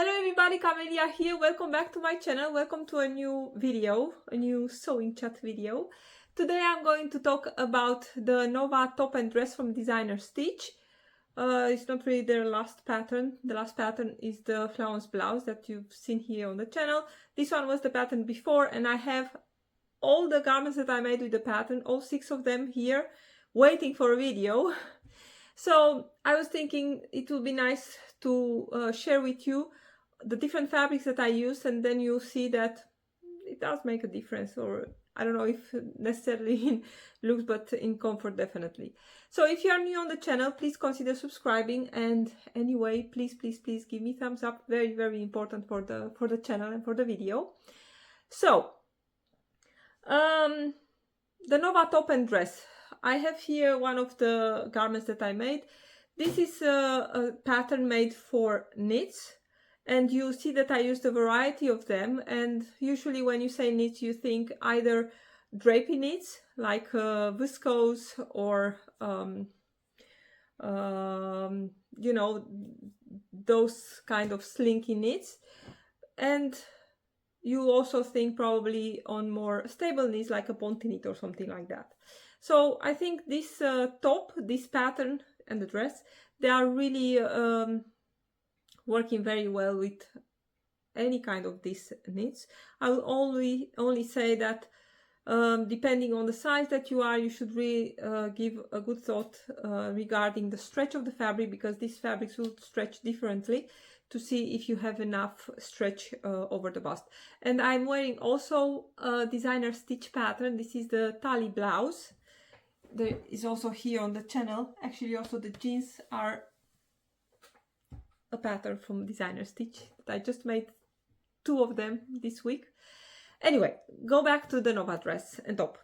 Hello everybody, Camelia here. Welcome back to my channel. Welcome to a new video, a new sewing chat video. Today I'm going to talk about the Nova top and dress from Designer Stitch. It's not really their last pattern. The last pattern is the flounce blouse that you've seen here on the channel. This one was the pattern before, and I have all the garments that I made with the pattern, all 6 of them here, waiting for a video. So I was thinking it would be nice to share with you the different fabrics that I use, and then you'll see that it does make a difference, or I don't know if necessarily in looks, but in comfort definitely. So if you are new on the channel, please consider subscribing, and anyway, please give me thumbs up. Very important for the channel and for the video. So the Nova top and dress. I have here one of the garments that I made. This is a pattern made for knits, and you see that I used a variety of them. And usually when you say knits, you think either drapey knits like viscose or you know, those kind of slinky knits, and you also think probably on more stable knits like a ponte knit or something like that. So I think this top, this pattern and the dress, they are really working very well with any kind of these knits. I will only say that depending on the size that you are, you should really give a good thought regarding the stretch of the fabric, because these fabrics will stretch differently, to see if you have enough stretch over the bust. And I'm wearing also a Designer Stitch pattern. This is the Tali blouse. There is also here on the channel, actually also the jeans are a pattern from Designer Stitch. I just made 2 of them this week. Anyway, go back to the Nova dress and top.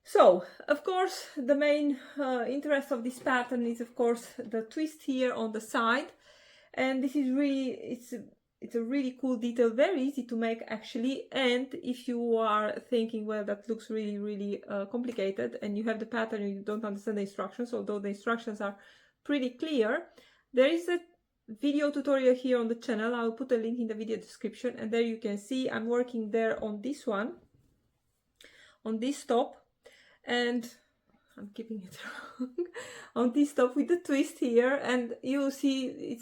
So, of course, the main interest of this pattern is, of course, the twist here on the side. And this is really, it's a really cool detail, very easy to make actually. And if you are thinking, well, that looks really complicated, and you have the pattern and you don't understand the instructions, although the instructions are pretty clear, there is a video tutorial here on the channel. I'll put a link in the video description, and there you can see I'm working there on this one, on this top, and I'm keeping it wrong, on this top with the twist here, and you see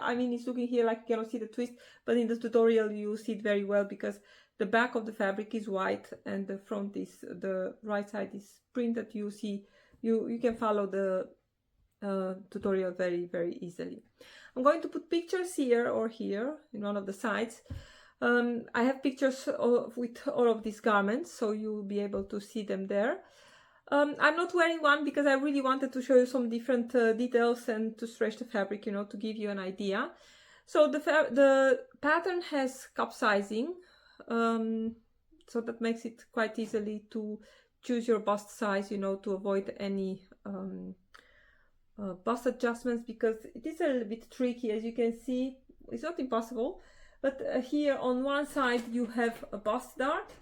I mean, it's looking here like you cannot see the twist, but in the tutorial you see it very well, because the back of the fabric is white and the front is, the right side is printed. You see, you can follow the tutorial very easily. I'm going to put pictures here or here in one of the sides. I have pictures with all of these garments, so you'll be able to see them there. I'm not wearing one because I really wanted to show you some different details and to stretch the fabric, you know, to give you an idea. So the pattern has capsizing, so that makes it quite easily to choose your bust size, you know, to avoid any bust adjustments, because it is a little bit tricky. As you can see, it's not impossible, but here on one side you have a bust dart,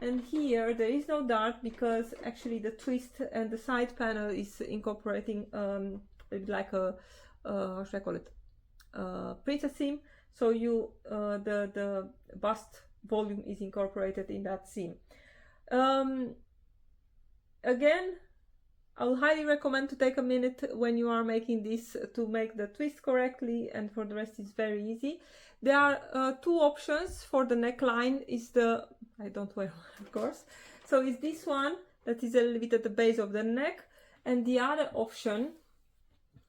and here there is no dart, because actually the twist and the side panel is incorporating like a how should I call it, princess seam. So you the bust volume is incorporated in that seam. Again, I will highly recommend to take a minute when you are making this to make the twist correctly, and for the rest it's very easy. There are 2 options for the neckline. Is the, I don't wear one, of course, so it's this one that is a little bit at the base of the neck, and the other option,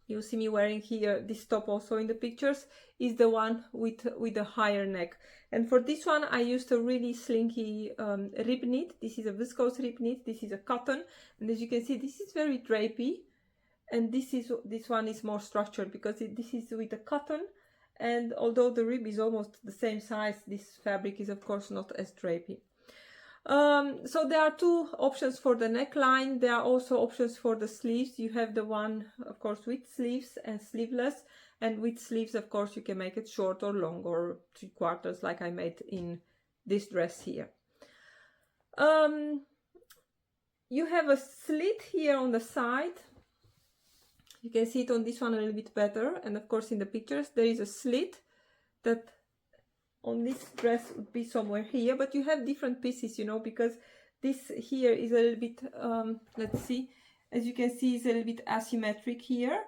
you see me wearing here this top also in the pictures, is the one with a higher neck. And for this one I used a really slinky rib knit. This is a viscose rib knit, this is a cotton, and as you can see this is very drapey, and this one is more structured because this is with a cotton, and although the rib is almost the same size, this fabric is of course not as drapey. So there are 2 options for the neckline. There are also options for the sleeves. You have the one, of course, with sleeves and sleeveless, and with sleeves, of course, you can make it short or long or 3/4 like I made in this dress here. You have a slit here on the side. You can see it on this one a little bit better, and of course in the pictures there is a slit that on this dress would be somewhere here, but you have different pieces, you know, because this here is a little bit, let's see, as you can see, it's a little bit asymmetric here.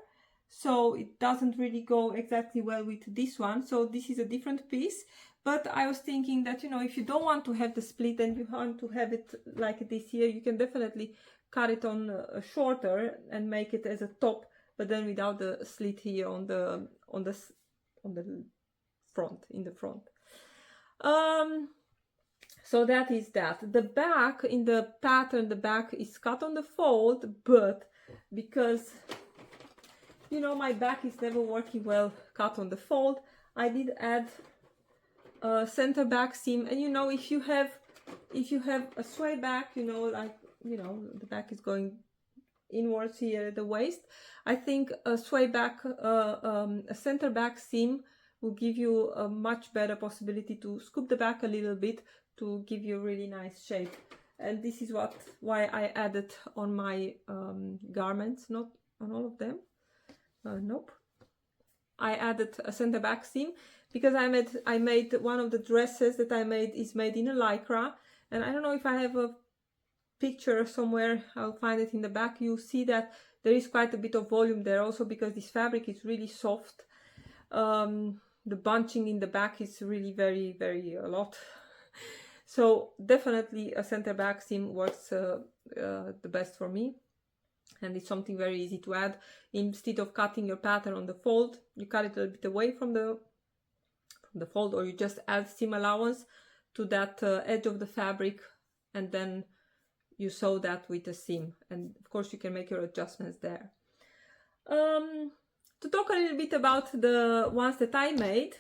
So it doesn't really go exactly well with this one. So this is a different piece. But I was thinking that, you know, if you don't want to have the split and you want to have it like this here, you can definitely cut it on shorter and make it as a top, but then without the slit here on the front, in the front. So that is that. The back, in the pattern, the back is cut on the fold, but because, you know, my back is never working well cut on the fold, I did add a center back seam. And you know, if you have a sway back, you know, like, you know, the back is going inwards here at the waist, I think a sway back, a center back seam will give you a much better possibility to scoop the back a little bit to give you a really nice shape. And this is why I added on my garments, not on all of them. Nope. I added a center back seam because I made one of the dresses that I made is made in a lycra, and I don't know if I have a picture somewhere. I'll find it in the back. You see that there is quite a bit of volume there also because this fabric is really soft. The bunching in the back is really very a lot. So definitely a center back seam works the best for me, and it's something very easy to add. Instead of cutting your pattern on the fold, you cut it a little bit away from the fold, or you just add seam allowance to that edge of the fabric, and then you sew that with a seam, and of course you can make your adjustments there. To talk a little bit about the ones that I made,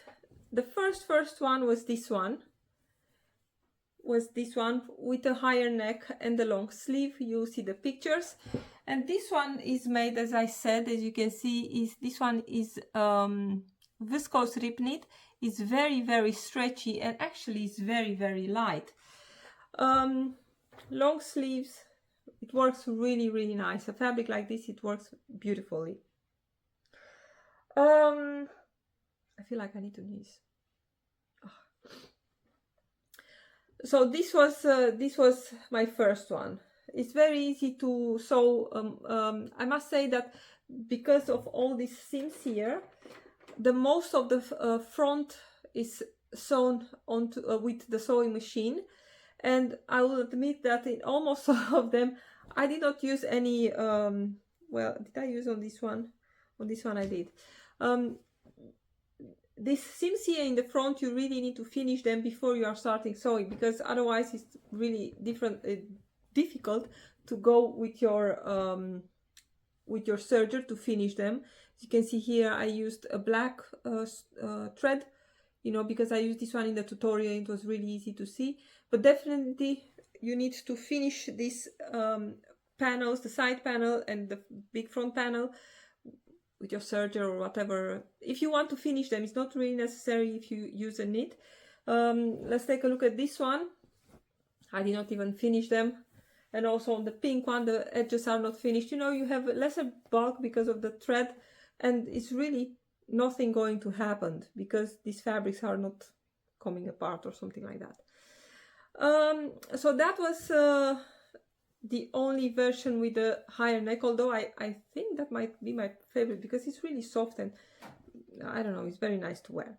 the first one was this one. With a higher neck and the long sleeve. You see the pictures, and this one is made, as I said, as you can see, this one is viscose rib knit. It's very stretchy and actually is very light. Long sleeves, it works really nice. A fabric like this, it works beautifully. I feel like I need to sneeze. So this was my first one. It's very easy to sew. I must say that because of all these seams here, the most of the front is sewn onto with the sewing machine, and I will admit that in almost all of them I did not use any. Well, did I use on this one? On this one I did. These seams here in the front, you really need to finish them before you are starting sewing, because otherwise it's really difficult to go with your serger to finish them. As you can see here, I used a black thread, you know, because I used this one in the tutorial. It was really easy to see, but definitely you need to finish these panels, the side panel and the big front panel, with your serger or whatever. If you want to finish them, it's not really necessary if you use a knit. Let's take a look at this one. I did not even finish them. And also on the pink one, the edges are not finished. You know, you have lesser bulk because of the thread, and it's really nothing going to happen because these fabrics are not coming apart or something like that. So that was the only version with the higher neck, although I think that might be my favorite because it's really soft and I don't know, it's very nice to wear.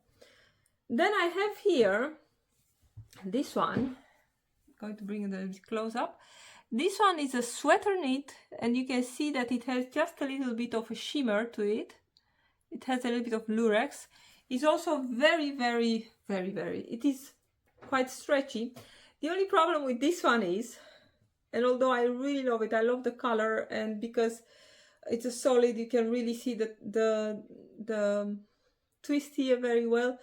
Then I have here this one. I'm going to bring it a little bit close up. This one is a sweater knit, and you can see that it has just a little bit of a shimmer to it. It has a little bit of lurex. It's also very it is quite stretchy. The only problem with this one is, and although I really love it, I love the color, and because it's a solid, you can really see the twist here very well.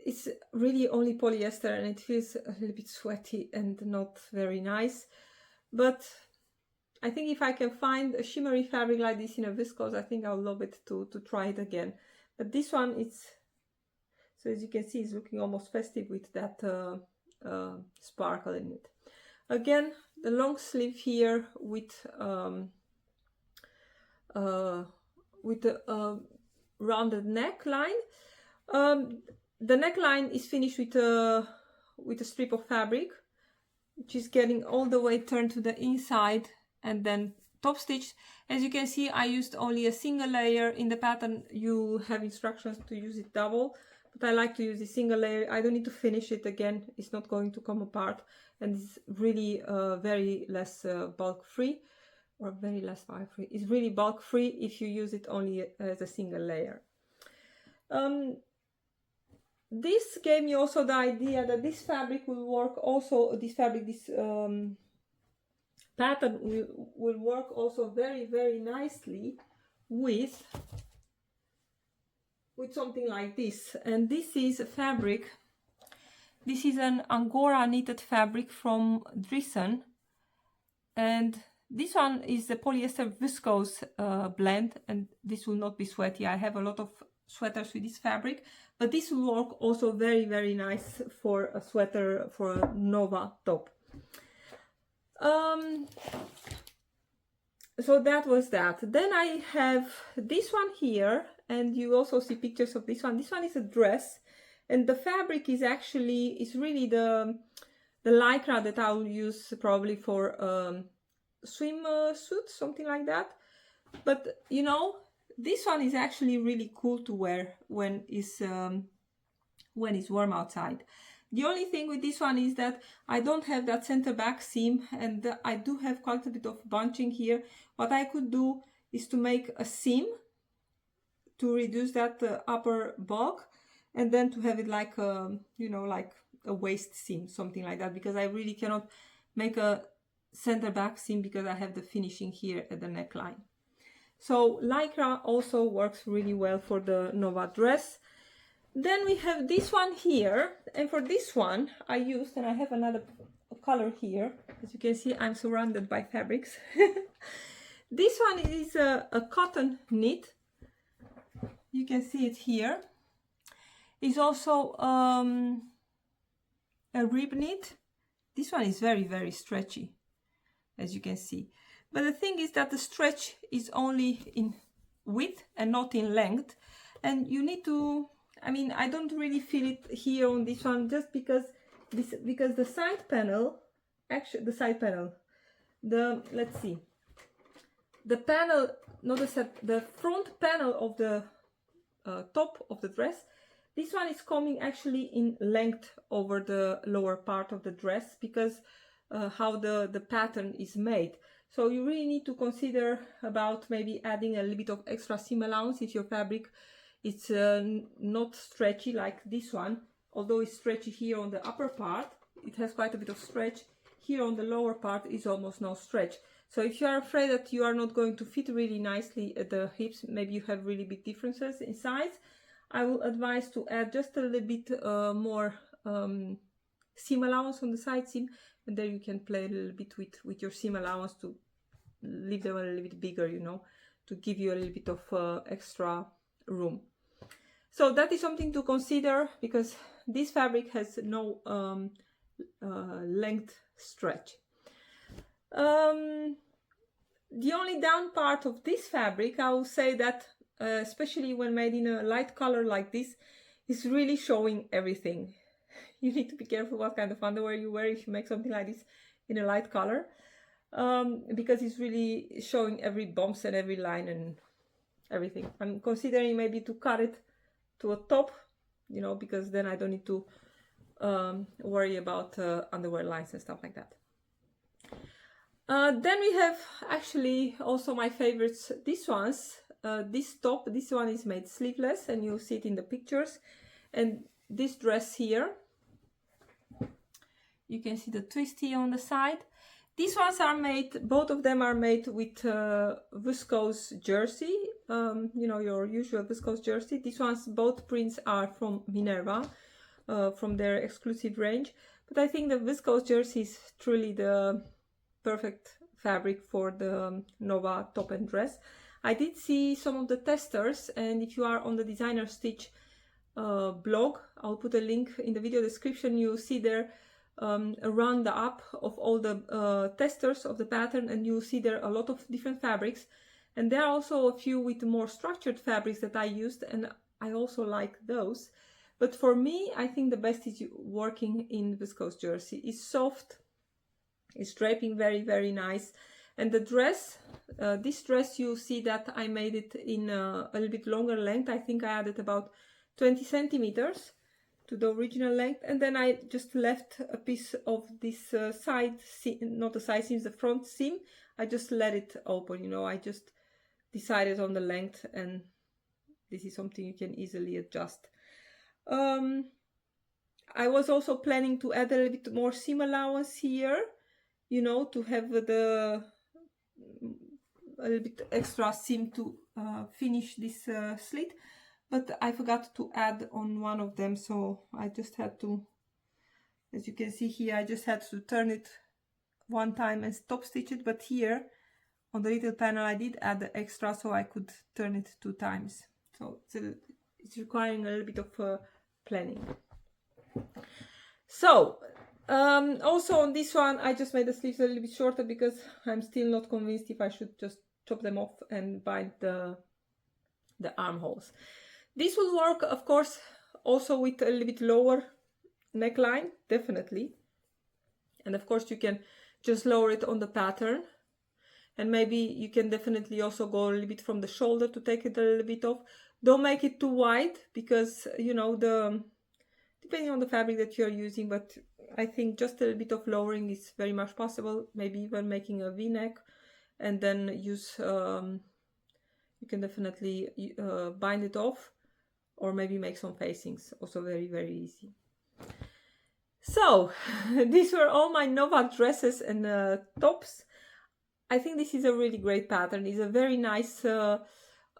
It's really only polyester, and it feels a little bit sweaty and not very nice. But I think if I can find a shimmery fabric like this in a viscose, I think I'll love it to try it again. But this one, it's, so as you can see, it's looking almost festive with that sparkle in it. Again, the long sleeve here with the rounded neckline. the neckline is finished with a strip of fabric, which is getting all the way turned to the inside and then top stitched. As you can see, I used only a single layer. In the pattern you have instructions to use it double, but I like to use a single layer. I don't need to finish it again, it's not going to come apart, and it's really very less bulk free, or very less wire free. It's really bulk free if you use it only as a single layer. This gave me also the idea that this fabric will work also, this pattern will work also very, very nicely with something like this. And this is a fabric, this is an Angora knitted fabric from Drissen, and this one is the polyester viscose blend, and this will not be sweaty. I have a lot of sweaters with this fabric, but this will work also very, very nice for a sweater, for a Nova top. So that was that. Then I have this one here, and you also see pictures of this one. This one is a dress, and the fabric is really the lycra that I will use probably for swimsuit, something like that. But you know, this one is actually really cool to wear when it's warm outside. The only thing with this one is that I don't have that center back seam, and I do have quite a bit of bunching here. What I could do is to make a seam to reduce that upper bulk, and then to have it like you know, like a waist seam, something like that, because I really cannot make a center back seam because I have the finishing here at the neckline. So lycra also works really well for the Nova dress. Then we have this one here, and for this one I used, and I have another color here. As you can see, I'm surrounded by fabrics. This one is a cotton knit. You can see it here. It's also a rib knit. This one is very, very stretchy, as you can see. But the thing is that the stretch is only in width and not in length, and you need to, I mean, I don't really feel it here on this one, just because the side panel, actually let's see, the panel, notice that the front panel of the top of the dress, this one is coming actually in length over the lower part of the dress, because how the pattern is made. So you really need to consider about maybe adding a little bit of extra seam allowance if your fabric is not stretchy like this one. Although it's stretchy here on the upper part, it has quite a bit of stretch. Here on the lower part is almost no stretch. So if you are afraid that you are not going to fit really nicely at the hips, maybe you have really big differences in size, I will advise to add just a little bit more seam allowance on the side seam, and there you can play a little bit with your seam allowance to leave them a little bit bigger, you know, to give you a little bit of extra room. So that is something to consider, because this fabric has no length stretch. The only down part of this fabric, I will say that especially when made in a light color like this, is really showing everything. You need to be careful what kind of underwear you wear if you make something like this in a light color, because it's really showing every bumps and every line and everything. I'm considering maybe to cut it to a top, you know, because then I don't need to worry about underwear lines and stuff like that. Then we have actually also my favorites, these ones. This top, this one is made sleeveless, and you'll see it in the pictures. And this dress here, you can see the twist here on the side. These ones are made, both of them are made with viscose jersey, you know, your usual viscose jersey. These ones, both prints are from Minerva, from their exclusive range. But I think the viscose jersey is truly the perfect fabric for the Nova top and dress. I did see some of the testers, and if you are on the Designer Stitch blog, I'll put a link in the video description. You'll see there a roundup of all the testers of the pattern, and you'll see there a lot of different fabrics, and there are also a few with more structured fabrics that I used, and I also like those. But for me, I think the best is working in viscose jersey. It's soft, it's draping very, very nice. And the dress, this dress, you see that I made it in a little bit longer length. I think I added about 20 centimeters to the original length, and then I just left a piece of this side seam, not the side seam, the front seam. I just let it open, you know, I just decided on the length, and this is something you can easily adjust. I was also planning to add a little bit more seam allowance here, you know, to have a little bit extra seam to finish this slit, but I forgot to add on one of them, so I just had to, as you can see here, I just had to turn it one time and stop stitch it, but here on the little panel I did add the extra, so I could turn it 2 times. So it's requiring a little bit of planning. So also on this one I just made the sleeves a little bit shorter because I'm still not convinced if I should just chop them off and bind the armholes. This will work, of course, also with a little bit lower neckline, definitely. And of course you can just lower it on the pattern, and maybe you can definitely also go a little bit from the shoulder to take it a little bit off. Don't make it too wide because, you know, depending on the fabric that you're using, but I think just a little bit of lowering is very much possible. Maybe even making a V-neck, and then use, you can definitely bind it off, or maybe make some facings, also very, very easy. So these were all my Nova dresses and tops. I think this is a really great pattern. It's a very nice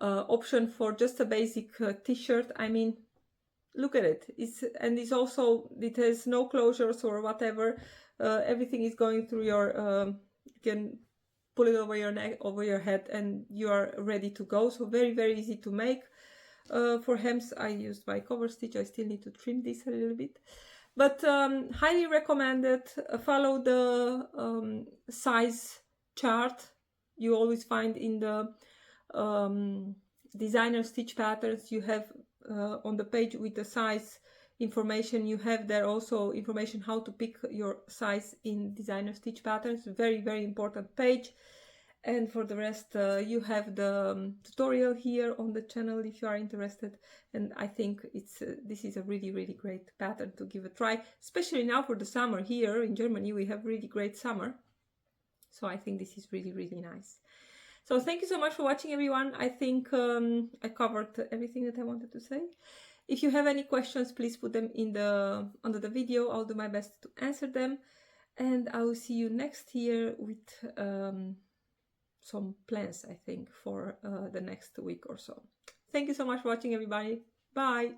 option for just a basic t-shirt. I mean, look at it. It's also, it has no closures or whatever. Everything is going through your, you can pull it over your neck, over your head, and you are ready to go. So very, very easy to make. For hems, I used my cover stitch. I still need to trim this a little bit. But highly recommended. Follow the size chart you always find in the designer stitch patterns. You have on the page with the size information, you have there also information how to pick your size in designer stitch patterns. Very, very important page. And for the rest, you have the tutorial here on the channel if you are interested. And I think this is a really, really great pattern to give a try, especially now for the summer. Here in Germany we have really great summer, so I think this is really, really nice. So thank you so much for watching, everyone. I think I covered everything that I wanted to say. If you have any questions, please put them in under the video. I'll do my best to answer them, and I will see you next year with some plans, I think, for the next week or so. Thank you so much for watching, everybody. Bye.